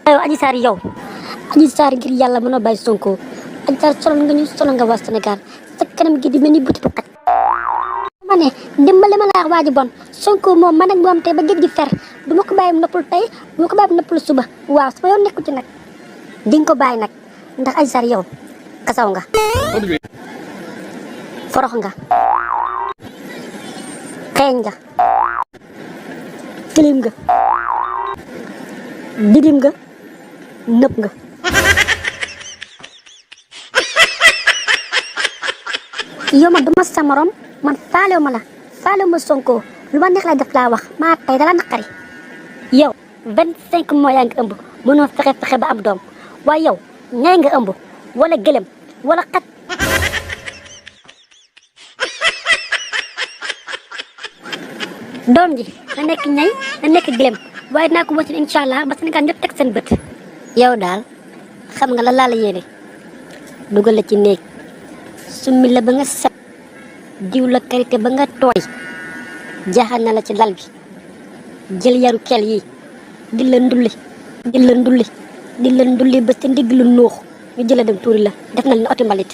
yow Adji Sarr yow Adji Sarr ngir yàlla mënoo bàyyi Sonko Adji Sarr sonal nga ñu sonal nga waa Sénégal sa kanam gi di mel ni buti bu xaj ma ne dimbali ma laa wax waa ji bon Sonko moom man ak moom tey ba géej gi fer du ma ko bàyyi mu noppal tey du ma ko bàyyi mu noppal suba waaw sama yoon nekku ci nag di nga ko bàyyi nag ndax Adji Sarr yow kasaw nga forox nga xeeñ nga tilim nga didim nga nëpp nga yow man duma sa morom man faalew ma la faalew ma Sonko lu ma neex lay def laa wax maa tey dala naqari yow 25 mois yaa ngi ëmb mënoo fexe ba am doom waaye yow ñay nga ëmb wala gëlëm wala xat doom ji na nekk ñay na nekk gëlëm waaye naa ko wàcc incha allah ba Sénégal ñëpp teg seen bët yow daal xam nga la laa la yéene dugal la ci néeg summi la ba nga set diw la karité ba nga tooy jaaxal na la ci lal bi jël yaru kel yi di la ndulli ba sa ndigg lu nuux ñu jëla dem tuuri la def na leen oti mbalit